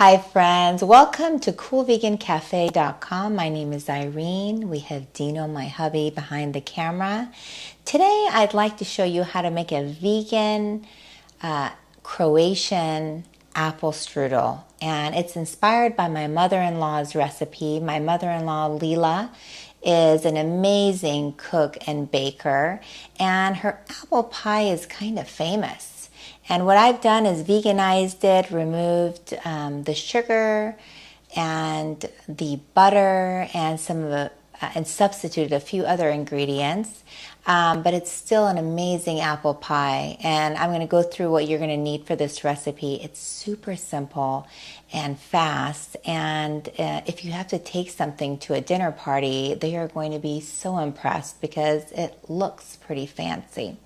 Hi friends, welcome to coolvegancafe.com. My name is Irene. We have Dino, my hubby, behind the camera. Today I'd like to show you how to make a vegan Croatian apple strudel. And it's inspired by my mother-in-law's recipe. My mother-in-law, Lila, is an amazing cook and baker, and her apple pie is kind of famous. And what I've done is veganized it, removed the sugar and the butter and some of the and substituted a few other ingredients. But it's still an amazing apple pie, and I'm going to go through what you're going to need for this recipe. It's super simple and fast, and if you have to take something to a dinner party, they are going to be so impressed because it looks pretty fancy.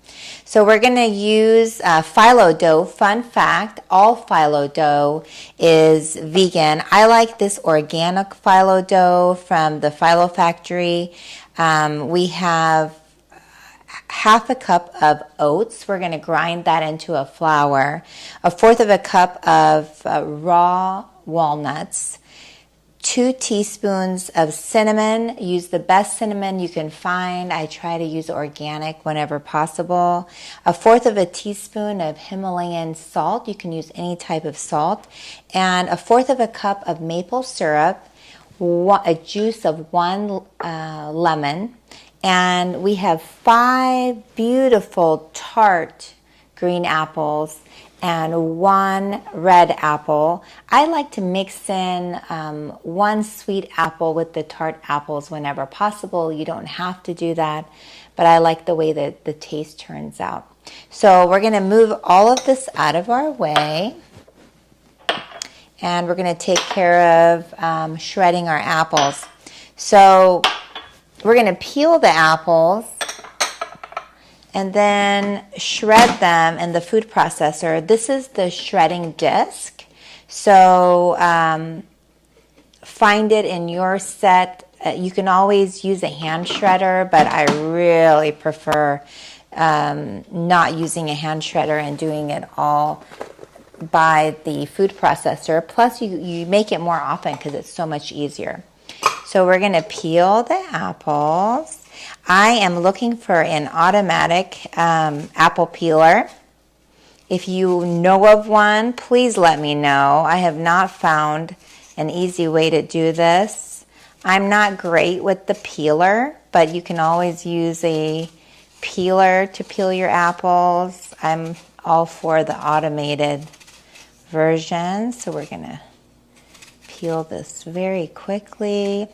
So we're going to use phyllo dough. Fun fact, all phyllo dough is vegan. I like this organic phyllo dough from the Phyllo Factory. We have half a cup of oats. We're going to grind that into a flour. A fourth of a cup of raw walnuts. 2 teaspoons of cinnamon. Use the best cinnamon you can find. I try to use organic whenever possible. A fourth of a teaspoon of Himalayan salt. You can use any type of salt. And a fourth of a cup of maple syrup. A juice of 1 lemon. And we have 5 beautiful tart green apples and 1 red apple. I like to mix in 1 sweet apple with the tart apples whenever possible. You don't have to do that, but I like the way that the taste turns out. So we're going to move all of this out of our way, and we're going to take care of shredding our apples. So we're going to peel the apples and then shred them in the food processor. This is the shredding disc. So find it in your set. You can always use a hand shredder, but I really prefer not using a hand shredder and doing it all by the food processor. Plus, you make it more often because it's so much easier. So we're going to peel the apples. I am looking for an automatic apple peeler. If you know of one, please let me know. I have not found an easy way to do this. I'm not great with the peeler, but you can always use a peeler to peel your apples. I'm all for the automated version. So we're going to peel this very quickly.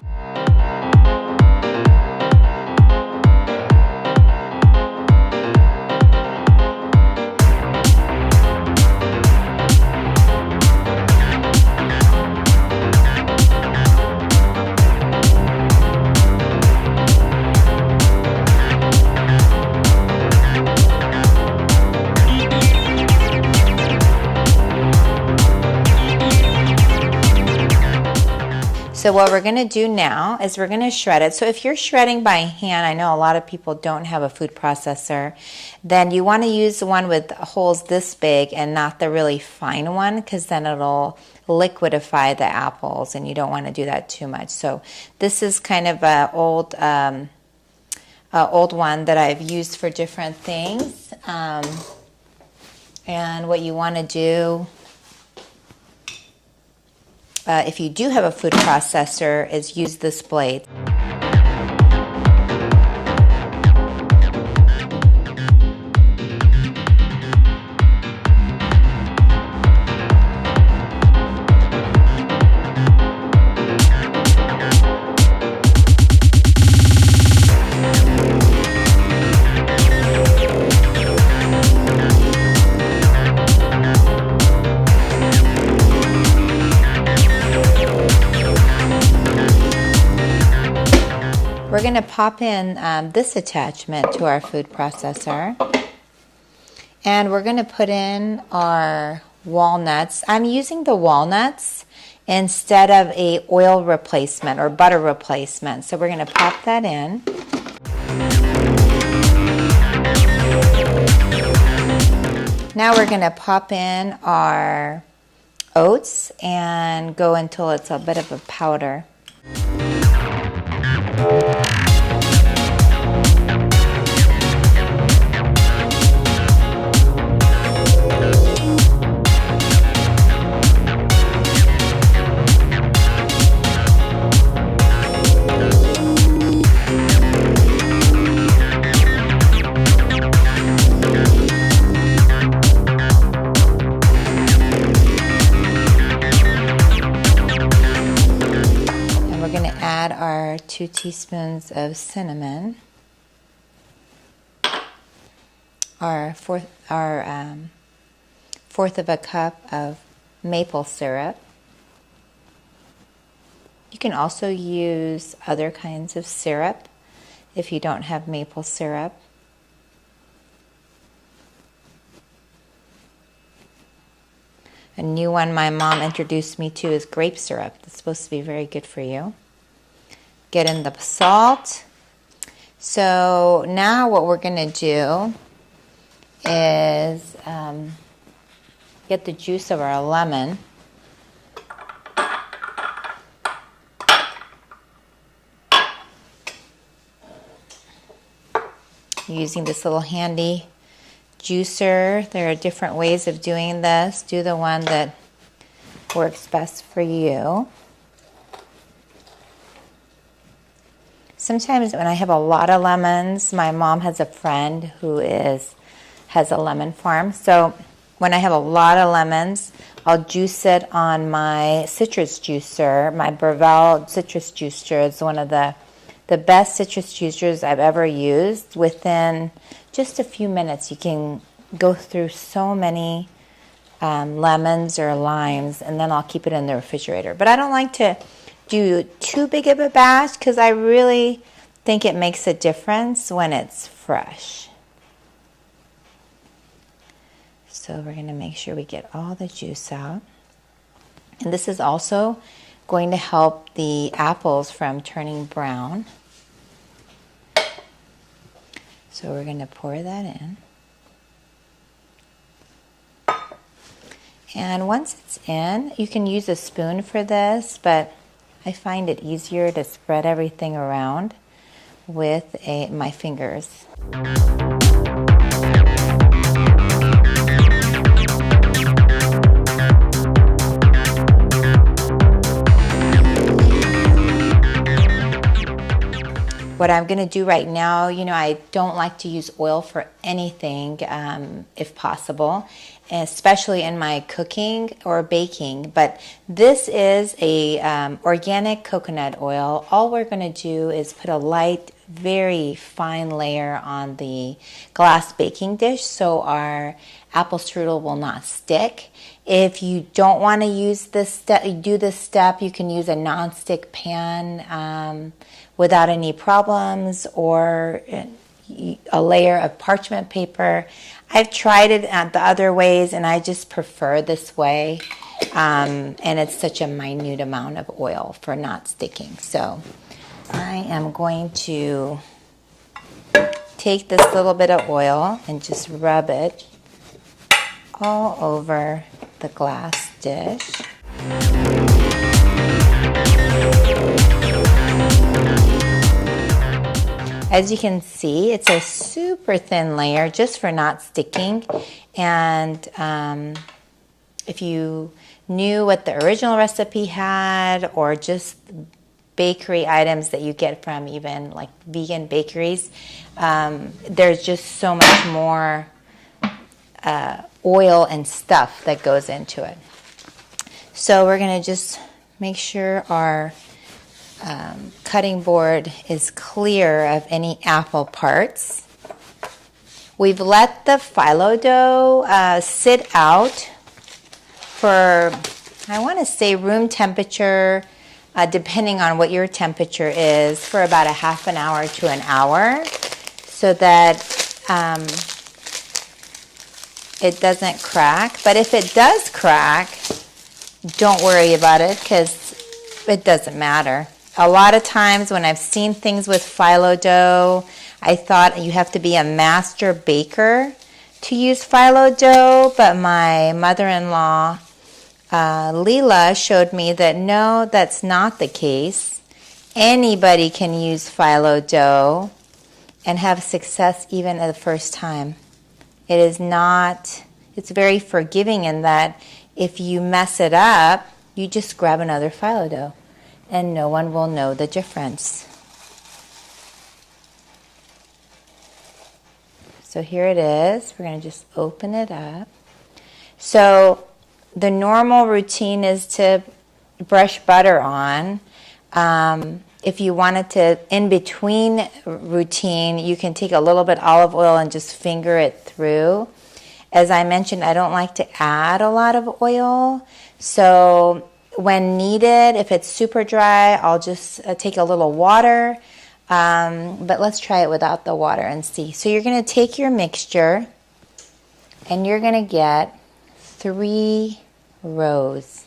So what we're going to do now is we're going to shred it. So if you're shredding by hand, I know a lot of people don't have a food processor, then you want to use the one with holes this big and not the really fine one, because then it'll liquidify the apples, and you don't want to do that too much. So this is kind of an old one that I've used for different things. And what you want to do, if you do have a food processor, is use this blade. We're going to pop in this attachment to our food processor, and we're going to put in our walnuts. I'm using the walnuts instead of a oil replacement or butter replacement. So we're going to pop that in. Now we're going to pop in our oats and go until it's a bit of a powder. Our 2 teaspoons of cinnamon, our fourth of a cup of maple syrup. You can also use other kinds of syrup if you don't have maple syrup. A new one my mom introduced me to is grape syrup. It's supposed to be very good for you. Get in the salt. So now what we're going to do is get the juice of our lemon. Using this little handy juicer. There are different ways of doing this. Do the one that works best for you. Sometimes when I have a lot of lemons, my mom has a friend who has a lemon farm. So when I have a lot of lemons, I'll juice it on my citrus juicer. My Breville citrus juicer is one of the best citrus juicers I've ever used. Within just a few minutes, you can go through so many lemons or limes, and then I'll keep it in the refrigerator. But I don't like to do too big of a batch because I really think it makes a difference when it's fresh. So we're going to make sure we get all the juice out. And this is also going to help the apples from turning brown. So we're going to pour that in. And once it's in, you can use a spoon for this, but I find it easier to spread everything around with my fingers. What I'm going to do right now, I don't like to use oil for anything if possible, especially in my cooking or baking. But this is a organic coconut oil. All we're going to do is put a light, very fine layer on the glass baking dish so our apple strudel will not stick. If you don't want to use this step, you can use a non-stick pan without any problems, or a layer of parchment paper. I've tried it the other ways, and I just prefer this way. And it's such a minute amount of oil for not sticking. So I am going to take this little bit of oil and just rub it all over the glass dish. As you can see, it's a super thin layer just for not sticking. And if you knew what the original recipe had, or just bakery items that you get from even like vegan bakeries, there's just so much more oil and stuff that goes into it. So we're going to just make sure our cutting board is clear of any apple parts. We've let the phyllo dough sit out for, I want to say, room temperature, depending on what your temperature is, for about a half an hour to an hour, so that it doesn't crack. But if it does crack, don't worry about it, because it doesn't matter. A lot of times when I've seen things with phyllo dough, I thought you have to be a master baker to use phyllo dough, but my mother-in-law Leela showed me that no, that's not the case. Anybody can use phyllo dough and have success even at the first time. It is not, it's very forgiving in that if you mess it up, you just grab another phyllo dough and no one will know the difference. So here it is. We're going to just open it up. So the normal routine is to brush butter on. If you wanted to, in between routine, you can take a little bit olive oil and just finger it through. As I mentioned, I don't like to add a lot of oil. So when needed, if it's super dry, I'll just take a little water. But let's try it without the water and see. So you're going to take your mixture and you're going to get 3 rows.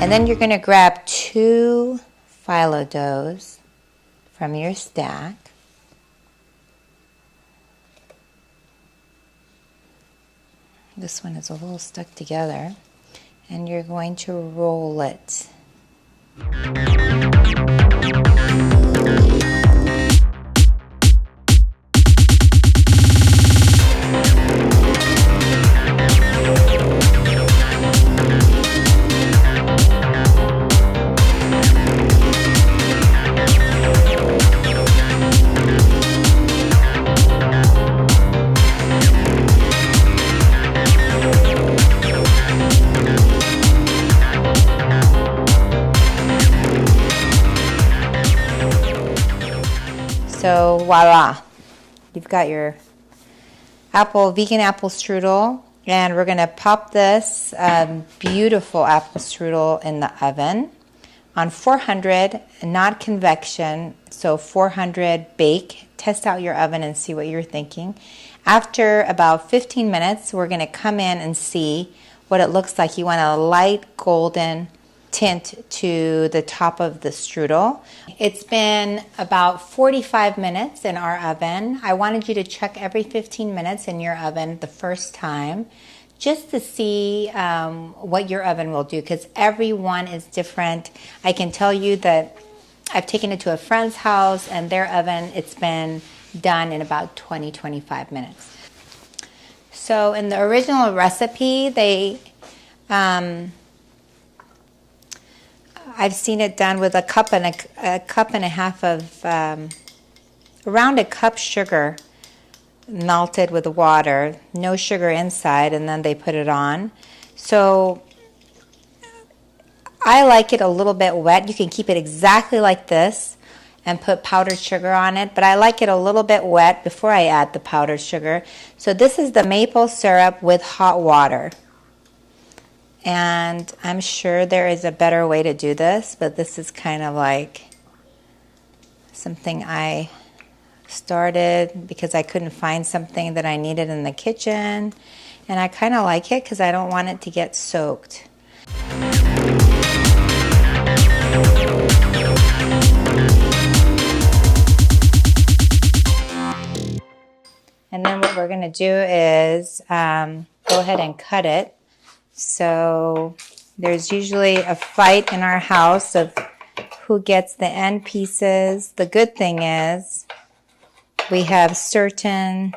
And then you're going to grab 2 phyllo doughs from your stack. This one is a little stuck together. And you're going to roll it. So voila, you've got your vegan apple strudel, and we're going to pop this beautiful apple strudel in the oven on 400, not convection, so 400 bake. Test out your oven and see what you're thinking. After about 15 minutes, we're going to come in and see what it looks like. You want a light golden tint to the top of the strudel. It's been about 45 minutes in our oven. I wanted you to check every 15 minutes in your oven the first time just to see what your oven will do, because every one is different. I can tell you that I've taken it to a friend's house and their oven, it's been done in about 20-25 minutes. So in the original recipe, I've seen it done with a cup and a half of around a cup sugar melted with water, no sugar inside, and then they put it on. So I like it a little bit wet. You can keep it exactly like this and put powdered sugar on it, but I like it a little bit wet before I add the powdered sugar. So this is the maple syrup with hot water. And I'm sure there is a better way to do this, but this is kind of like something I started because I couldn't find something that I needed in the kitchen. And I kind of like it because I don't want it to get soaked. And then what we're going to do is go ahead and cut it. So there's usually a fight in our house of who gets the end pieces. The good thing is we have certain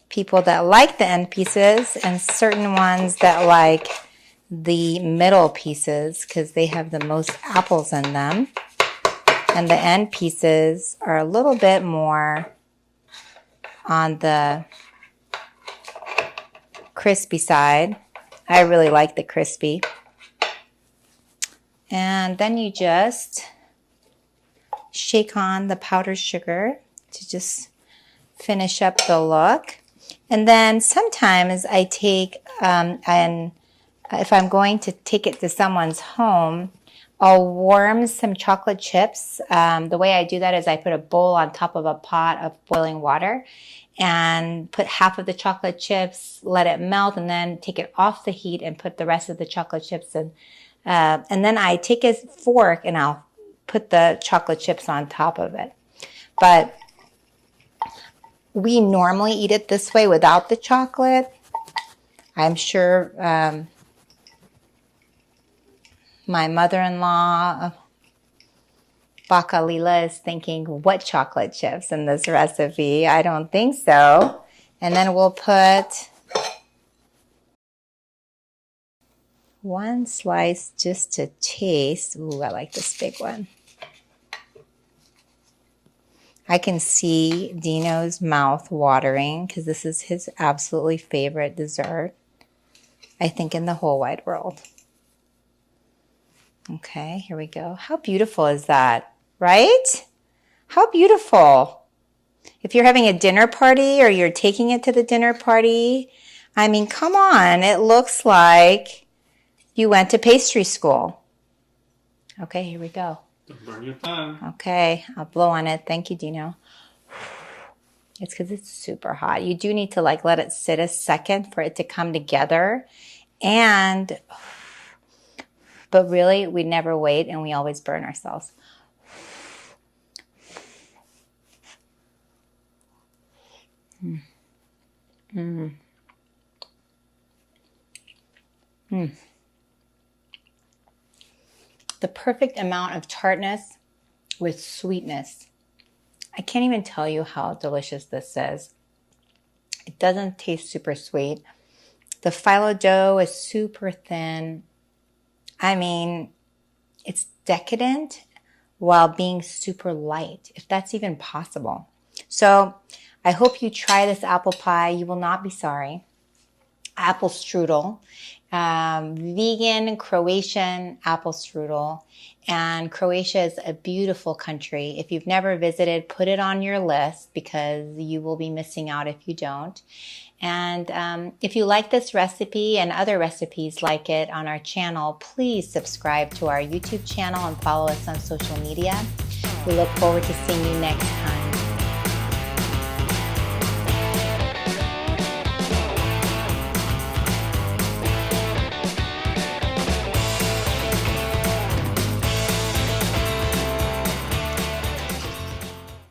people that like the end pieces and certain ones that like the middle pieces because they have the most apples in them. And the end pieces are a little bit more on the crispy side. I really like the crispy. And then you just shake on the powdered sugar to just finish up the look. And then sometimes I take, and if I'm going to take it to someone's home, I'll warm some chocolate chips. The way I do that is I put a bowl on top of a pot of boiling water and put half of the chocolate chips, let it melt, and then take it off the heat and put the rest of the chocolate chips in. And then I take a fork and I'll put the chocolate chips on top of it. But we normally eat it this way without the chocolate. I'm sure my mother-in-law, Bakalila, is thinking, what chocolate chips in this recipe? I don't think so. And then we'll put one slice just to taste. Ooh, I like this big one. I can see Dino's mouth watering because this is his absolutely favorite dessert, I think, in the whole wide world. Okay, here we go. How beautiful is that, right? How beautiful. If you're having a dinner party or you're taking it to the dinner party, I mean, come on. It looks like you went to pastry school. Okay, here we go. Don't burn your pan. Okay, I'll blow on it. Thank you, Dino. It's because it's super hot. You do need to like let it sit a second for it to come together. But really, we never wait and we always burn ourselves. The perfect amount of tartness with sweetness. I can't even tell you how delicious this is. It doesn't taste super sweet. The phyllo dough is super thin. I mean, it's decadent while being super light, if that's even possible. So I hope you try this apple pie. You will not be sorry. Apple strudel. Vegan Croatian apple strudel. And Croatia is a beautiful country. If you've never visited, put it on your list because you will be missing out if you don't. And if you like this recipe and other recipes like it on our channel, please subscribe to our YouTube channel and follow us on social media. We look forward to seeing you next time.